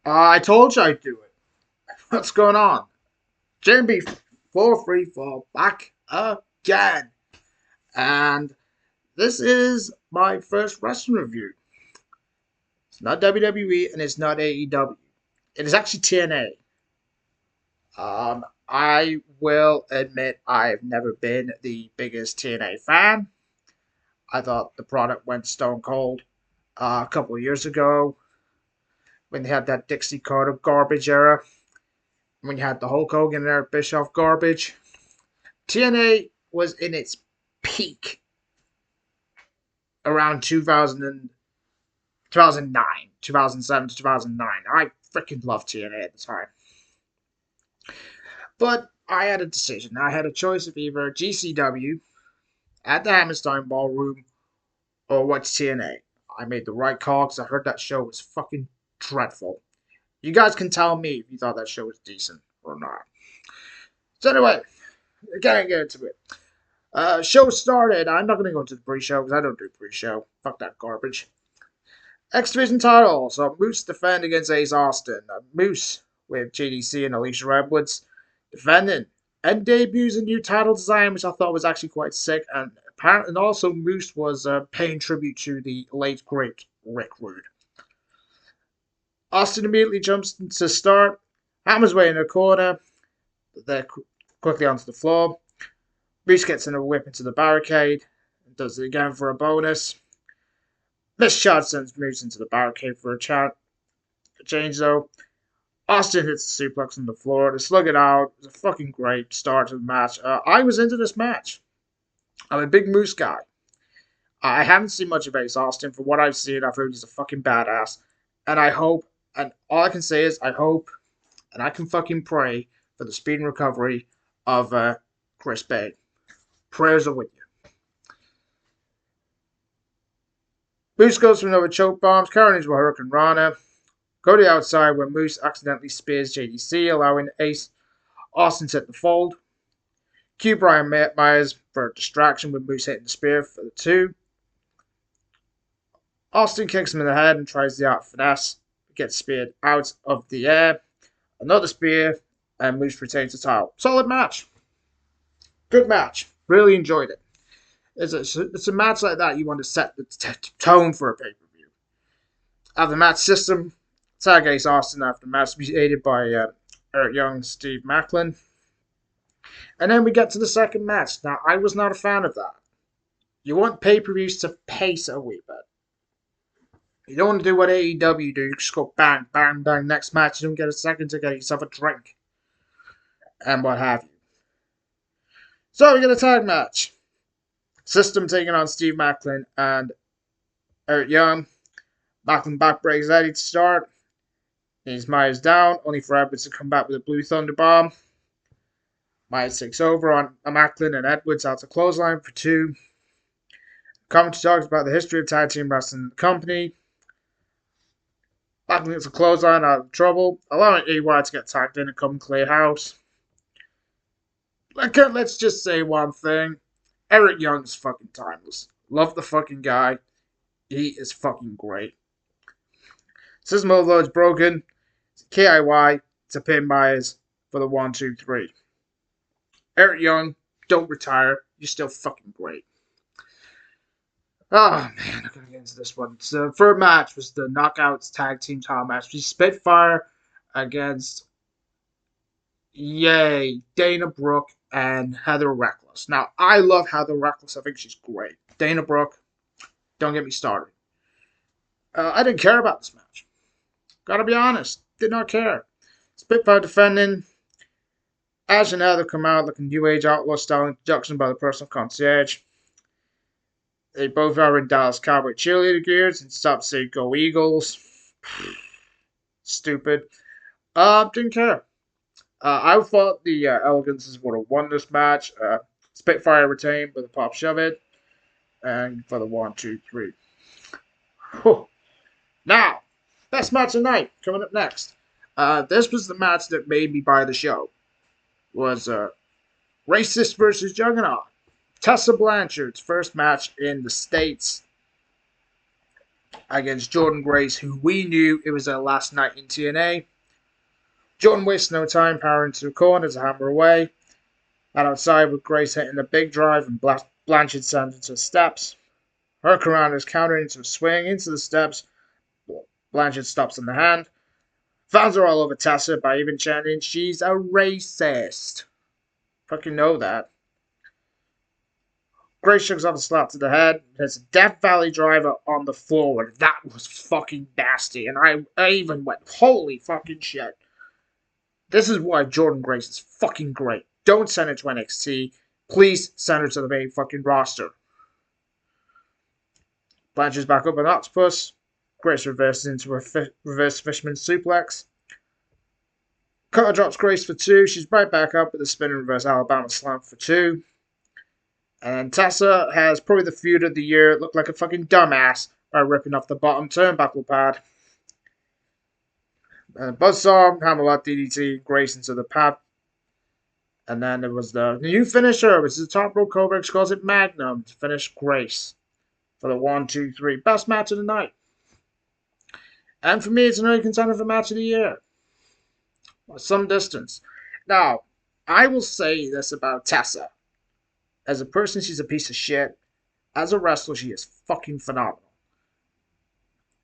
I told you I'd do it. What's going on? JB 434 back again. And this is my first wrestling review. It's not WWE and it's not AEW. It is actually TNA. I will admit I've never been the biggest TNA fan. I thought the product went stone cold a couple of years ago when they had that Dixie Carter garbage era. When you had the Hulk Hogan and Eric Bischoff garbage. TNA was in its peak around 2009, 2007 to 2009. I freaking loved TNA at the time. But I had a decision. I had a choice of either GCW at the Hammerstein Ballroom or watch TNA. I made the right call because I heard that show was fucking dreadful. You guys can tell me if you thought that show was decent or not. So anyway, getting into it. Show started. I'm not going to go into the pre-show because I don't do pre-show. Fuck that garbage. X Division title. So Moose defend against Ace Austin. Moose with JDC and Alicia Edwards defending. And debuts a new title design, which I thought was actually quite sick. And apparently, and also Moose was paying tribute to the late great Rick Rude. Austin immediately jumps to start, hammers way in the corner. They're quickly onto the floor. Moose gets in a whip into the barricade and does it again for a bonus. Blanchard sends Moose into the barricade for a change though. Austin hits the suplex on the floor to slug it out. It was a fucking great start to the match. I was into this match. I'm a big Moose guy. I haven't seen much of Ace Austin. For what I've seen, I've heard he's a fucking badass. And I hope, and all I can say is I hope, and I can fucking pray for the speed and recovery of Chris Bay. Prayers are with you. Moose goes for another choke bombs, carrying into a Hurricane Rana. Go to the outside when Moose accidentally spears JDC, allowing Ace Austin to hit the fold. Cue Brian Myers for a distraction with Moose hitting the spear for the 2. Austin kicks him in the head and tries the art finesse. Gets speared out of the air. Another spear, and Moose retains the title. Solid match. Good match. Really enjoyed it. It's a match like that you want to set the tone for a pay-per-view. Have the match system. Tag Ace Austin after the match, be aided by Eric Young and Steve Macklin. And then we get to the second match. Now, I was not a fan of that. You want pay-per-views to pace a wee bit. You don't want to do what AEW do. You just go bang, bang, bang. Next match, you don't get a second to get yourself a drink. And what have you. So we get a tag match. System taking on Steve Macklin and Eric Young. Macklin backbreaks Eddie to start. He's Myers down, only for Edwards to come back with a Blue Thunder Bomb. Myers takes over on Macklin and Edwards out to clothesline for 2. Commentary talks about the history of tag team wrestling in the company. Macklin gets a clothesline out of trouble, allowing AY to get tagged in and come and clear house. Let's just say one thing. Eric Young's fucking timeless. Love the fucking guy. He is fucking great. System overload's broken. It's KIY to pin Myers for the 1, 2, 3. Eric Young, don't retire. You're still fucking great. Oh man, I'm gonna get into this one. So the third match was the Knockouts Tag Team Title match. We Spitfire against Dana Brooke and Heather Reckless. Now I love Heather Reckless. I think she's great. Dana Brooke, don't get me started. I didn't care about this match. Gotta be honest, did not care. Spitfire defending. Ash and Heather come out looking New Age Outlaw style introduction by the personal concierge. They both are in Dallas Cowboy cheerleader gears and stop saying "Go Eagles." Stupid. Didn't care. I thought the Elegances would have won this match. Spitfire retained with a pop shove it. And for the 1, 2, 3. Whew. Now, best match of the night coming up next. This was the match that made me buy the show. Was Racist versus Juggernaut. Tessa Blanchard's first match in the States. against Jordynne Grace, who we knew it was her last night in TNA. Jordynne wastes no time powering to the corner to hammer away. And outside with Grace hitting a big drive and Blanchard sends into the steps. Hurricane is countering into a swing into the steps. Blanchard stops in the hand. Fans are all over Tessa by even chanting, "She's a racist." Fucking know that. Grace shooks off a slap to the head. There's a Death Valley driver on the floor. That was fucking nasty. And I even went, holy fucking shit. This is why Jordynne Grace is fucking great. Don't send her to NXT. Please send her to the main fucking roster. Blanchard's back up an octopus. Grace reverses into a reverse fisherman suplex. Cutter drops Grace for 2. She's right back up with a spinning reverse Alabama slam for 2. And Tessa has probably the feud of the year. It looked like a fucking dumbass by ripping off the bottom turnbuckle pad. Buzzsaw, Hammerlock DDT, Grace into the pad. And then there was the new finisher, which is the top rope Cobra calls it Magnum to finish Grace for the 1, 2, 3 best match of the night. And for me, it's an early contender for match of the year. By some distance. Now, I will say this about Tessa. As a person, she's a piece of shit. As a wrestler, she is fucking phenomenal.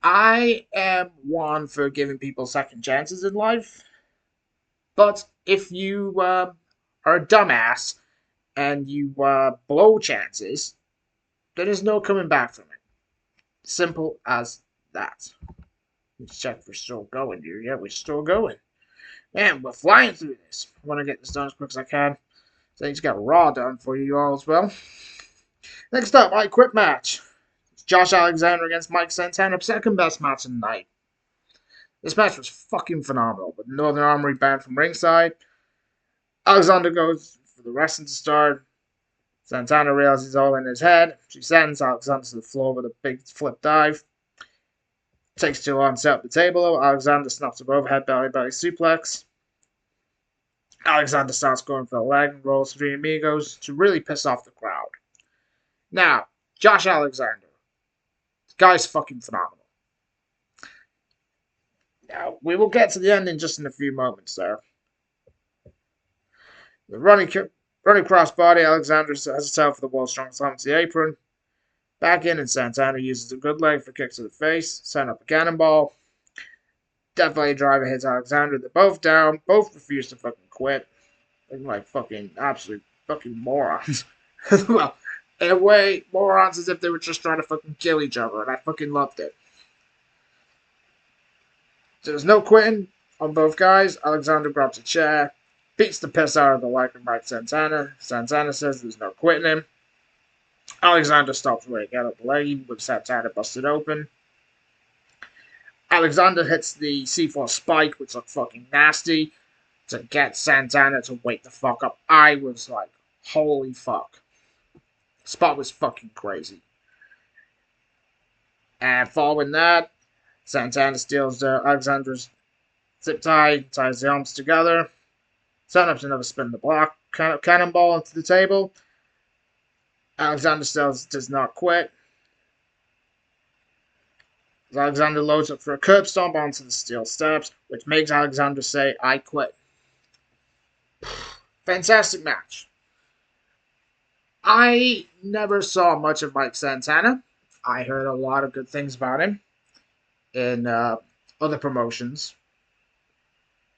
I am one for giving people second chances in life. But if you are a dumbass and you blow chances, there is no coming back from it. Simple as that. Let's check if we're still going, dude. Yeah, we're still going. Man, we're flying through this. I want to get this done as quick as I can. So I just got Raw done for you all as well. Next up, I Quit match. It's Josh Alexander against Mike Santana. Second best match of the night. This match was fucking phenomenal. With Northern Armory banned from ringside. Alexander goes for the wrestling to start. Santana realizes it's all in his head. She sends Alexander to the floor with a big flip dive. Takes too long to set up the table. Alexander snaps him overhead belly suplex. Alexander starts going for the leg and rolls Three Amigos to really piss off the crowd. Now, Josh Alexander. This guy's fucking phenomenal. Now, we will get to the ending just in a few moments there. The running crossbody, Alexander has himself for the World's Strongest Slam to the apron. Back in, and Santana uses a good leg for kicks to the face, setting up a cannonball. Death Valley driver hits Alexander. They're both down. Both refuse to fucking quit. They're like fucking absolute fucking morons. Well, in a way, morons as if they were just trying to fucking kill each other, and I fucking loved it. So there's no quitting on both guys. Alexander grabs a chair, beats the piss out of the like of Mike Santana. Santana says there's no quitting him. Alexander stops where he got up the leg, even with Santana busted open. Alexander hits the C4 spike, which looked fucking nasty, to get Santana to wake the fuck up. I was like, holy fuck. The spot was fucking crazy. And following that, Santana steals Alexander's zip tie, ties the arms together, set up another spin the block, cannonball into the table. Alexander still does not quit. Alexander loads up for a curb stomp onto the steel steps, which makes Alexander say, "I quit." Fantastic match. I never saw much of Mike Santana. I heard a lot of good things about him in other promotions.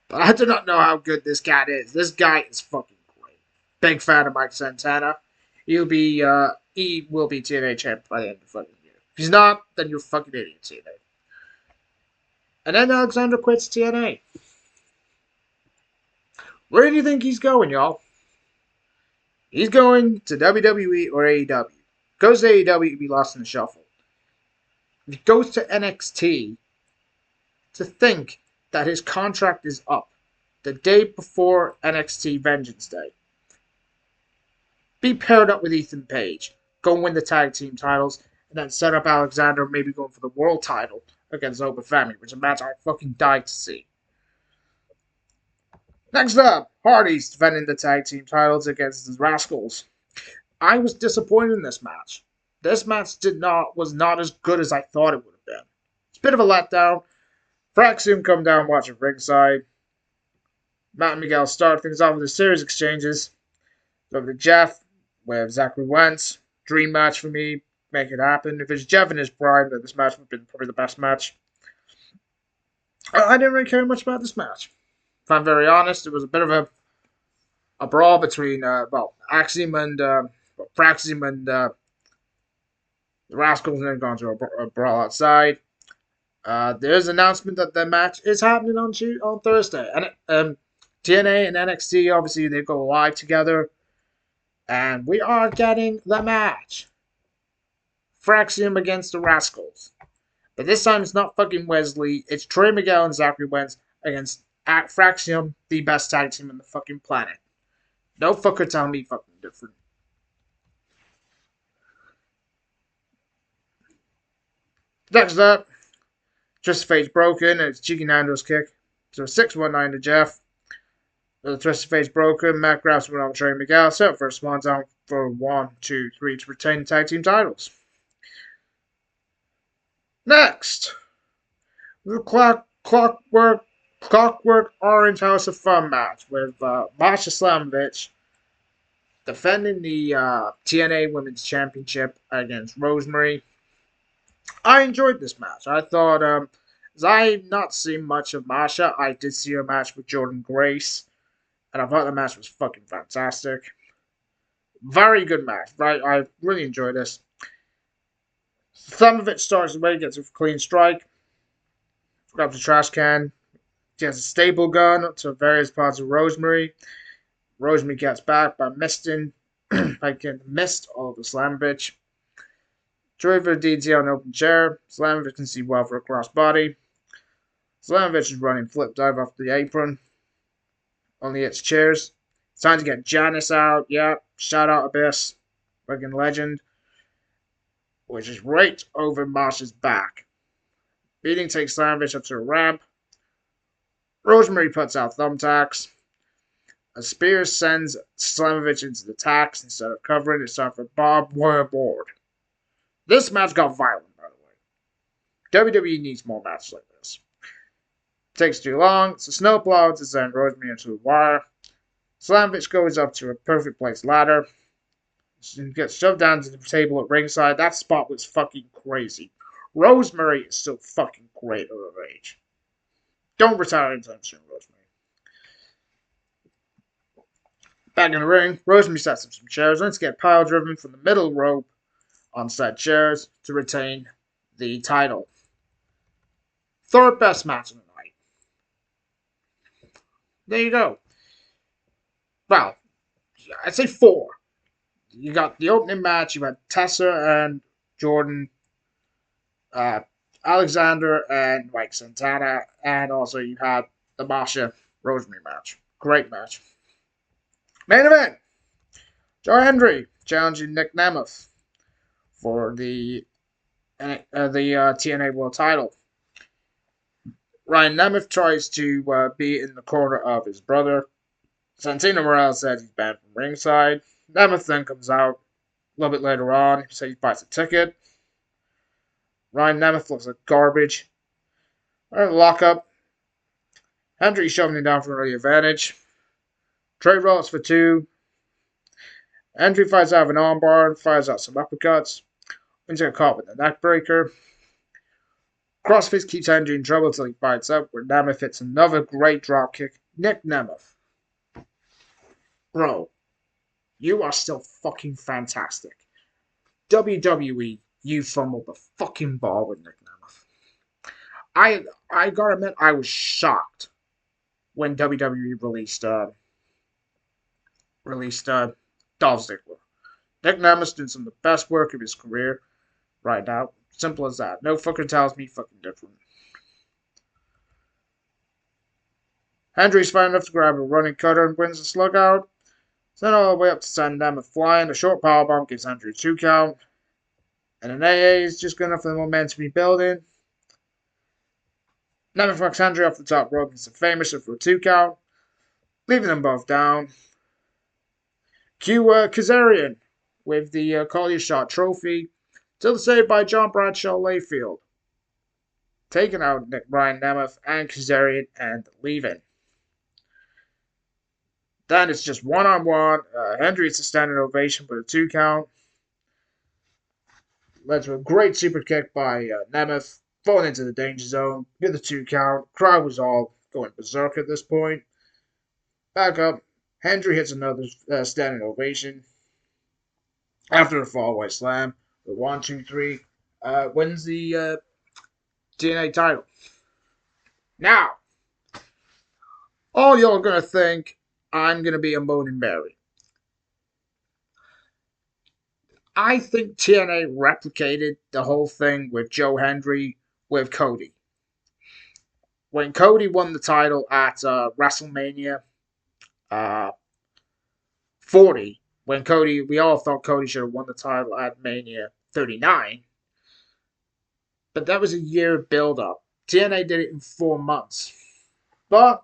But I do not know how good this cat is. This guy is fucking great. Big fan of Mike Santana. He will be TNA champ by the end of the fucking year. If he's not, then you're a fucking idiot, TNA. And then Alexander quits TNA. Where do you think he's going, y'all? He's going to WWE or AEW. Goes to AEW, he'd be lost in the shuffle. If he goes to NXT, to think that his contract is up the day before NXT Vengeance Day. Be paired up with Ethan Page. Go win the tag team titles. And then set up Alexander maybe going for the world title against Oba Femi, which is a match I fucking died to see. Next up, Hardy's defending the tag team titles against the Rascals. I was disappointed in this match. This match was not as good as I thought it would have been. It's a bit of a letdown. Fraxium come down watching ringside. Matt and Miguel start things off with a series of exchanges. Over to Jeff with Zachary Wentz. Dream match for me. Make it happen. If it's Jeff in his prime, then this match would have been probably the best match. I didn't really care much about this match. If I'm very honest, it was a bit of a brawl between Axiom and Fraxium and the Rascals, and then gone to a brawl outside. There's an announcement that the match is happening on Thursday, and TNA and NXT obviously they go live together, and we are getting the match. Fraxium against the Rascals. But this time it's not fucking Wesley. It's Trey Miguel and Zachary Wentz against Fraxium, the best tag team on the fucking planet. No fucker tell me fucking different. Next up, Twisted Fate's broken and it's Cheeky Nando's kick. So 619 to Jeff. The Twisted Fate's broken. Matt grabs one on Trey Miguel. Set up for a swan down for 1, 2, 3 to retain the tag team titles. Next, the Clockwork Orange House of Fun match with Masha Slamovich defending the TNA Women's Championship against Rosemary. I enjoyed this match. I thought, as I've not seen much of Masha, I did see her match with Jordynne Grace, and I thought the match was fucking fantastic. Very good match, right? I really enjoyed this. Some of it starts away, gets a clean strike, grabs a trash can, gets a staple gun to various parts of Rosemary. Rosemary gets back by getting missed all of the slam bitch. Driver DT on an open chair. Slamovich can see well for a crossbody. Slamovich is running flip dive off the apron. Only hits chairs. It's time to get Janice out. Yeah, shout out Abyss. Fucking legend. Which is right over Marsha's back. Beating takes Slamovich up to a ramp. Rosemary puts out thumbtacks. A spear sends Slamovich into the tacks instead of covering. It's time for Bob Wire board. This match got violent, by the way. WWE needs more matches like this. It takes too long. It's a snowplow to send Rosemary into the wire. Slamovich goes up to a perfect place ladder. She gets shoved down to the table at ringside. That spot was fucking crazy. Rosemary is still fucking great at her age. Don't retire anytime soon, Rosemary. Back in the ring, Rosemary sets up some chairs. Let's get pile driven from the middle rope on said chairs to retain the title. Third best match of the night. There you go. Well, I'd say 4. You got the opening match. You had Tessa and Jordynne, Alexander and Mike Santana, and also you had the Masha Rosemary match. Great match. Main event: Hendry challenging Nick Nemeth for the TNA World Title. Ryan Nemeth tries to be in the corner of his brother. Santino Morel says he's banned from ringside. Nemeth then comes out a little bit later on. He says he buys a ticket. Ryan Nemeth looks like garbage. Lockup. Hendry shoving him down for an early advantage. Trey rolls for 2. Hendry fires out of an armbar, fires out some uppercuts. Wins a caught with a neck breaker. Crossface keeps Hendry in trouble until he bites up, where Nemeth hits another great dropkick. Nick Nemeth. Bro, you are still fucking fantastic. WWE, you fumbled the fucking ball with Nick Nemeth. I gotta admit, I was shocked when WWE released Dolph Ziggler. Nick Nemeth's doing some of the best work of his career right now. Simple as that. No fucker tells me fucking different. Hendry's fine enough to grab a running cutter and wins the slug out. Then all the way up to send Nemeth flying. A short powerbomb gives Hendry a 2 count. And an AA is just good enough for the momentum rebuilding. Nemeth knocks Hendry off the top rope and some famous for a 2 count, leaving them both down. Cue Kazarian with the Collier Shot trophy, till saved by John Bradshaw Layfield. taking out Brian Nemeth and Kazarian and leaving. Then it's just one-on-one. Hendry gets a standing ovation with a 2 count. Led to a great super kick by Nemeth, falling into the danger zone with a 2 count. Crowd was all going berserk at this point. Back up. Hendry hits another standing ovation. After a fallaway slam, the 1, 2, 3 wins the TNA title. Now, all y'all are going to think I'm going to be a moaning Barry. I think TNA replicated the whole thing with Joe Hendry with Cody. When Cody won the title at WrestleMania 40, when we all thought Cody should have won the title at Mania 39, but that was a year build-up. TNA did it in 4 months. But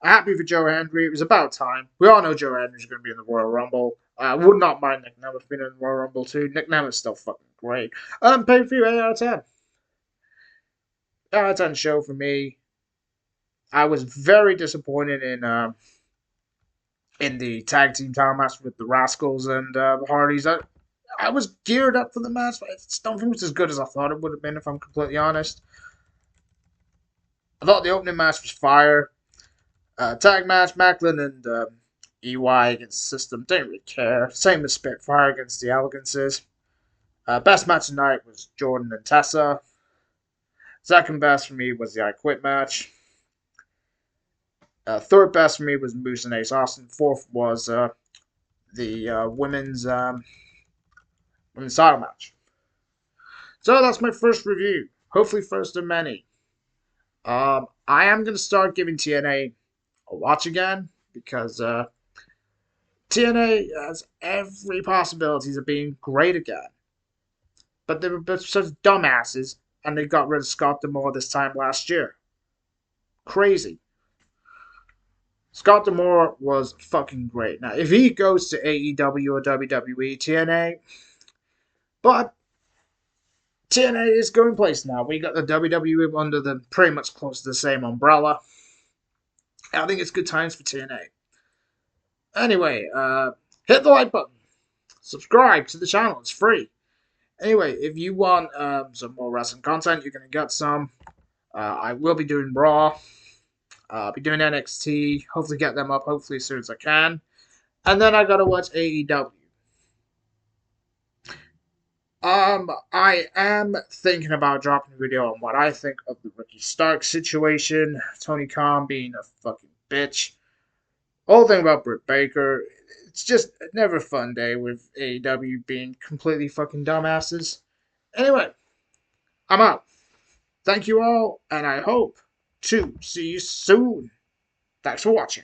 I'm happy for Joe Hendry. It was about time. We all know Joe Hendry's going to be in the Royal Rumble. I would not mind Nick Nemeth being in the Royal Rumble too. Nick Nemeth's still fucking great. Pay-per-view 8 out of 10. 8 out of 10 show for me. I was very disappointed in the tag team title match with the Rascals and the Hardys. I was geared up for the match, but I don't think it was as good as I thought it would have been, if I'm completely honest. I thought the opening match was fire. Tag match, Macklin and EY against System. Didn't really care. Same as Spitfire against the Elegances. Best match tonight was Jordynne and Tessa. Second best for me was the I Quit match. Third best for me was Moose and Ace Austin. Fourth was the women's title match. So that's my first review. Hopefully first of many. I am going to start giving TNA a watch again because TNA has every possibilities of being great again. But they were such dumbasses and they got rid of Scott D'Amore this time last year. Crazy. Scott D'Amore was fucking great. Now, if he goes to AEW or WWE, TNA, but TNA is going place now. We got the WWE under the pretty much close to the same umbrella. I think it's good times for TNA. Anyway, hit the like button. Subscribe to the channel. It's free. Anyway, if you want some more wrestling content, you're going to get some. I will be doing Raw. I'll be doing NXT. Hopefully get them up. Hopefully as soon as I can. And then I got to watch AEW. I am thinking about dropping a video on what I think of the Ricky Starks situation. Tony Khan being a fucking bitch. Whole thing about Britt Baker. It's just never a fun day with AEW being completely fucking dumbasses. Anyway, I'm out. Thank you all, and I hope to see you soon. Thanks for watching.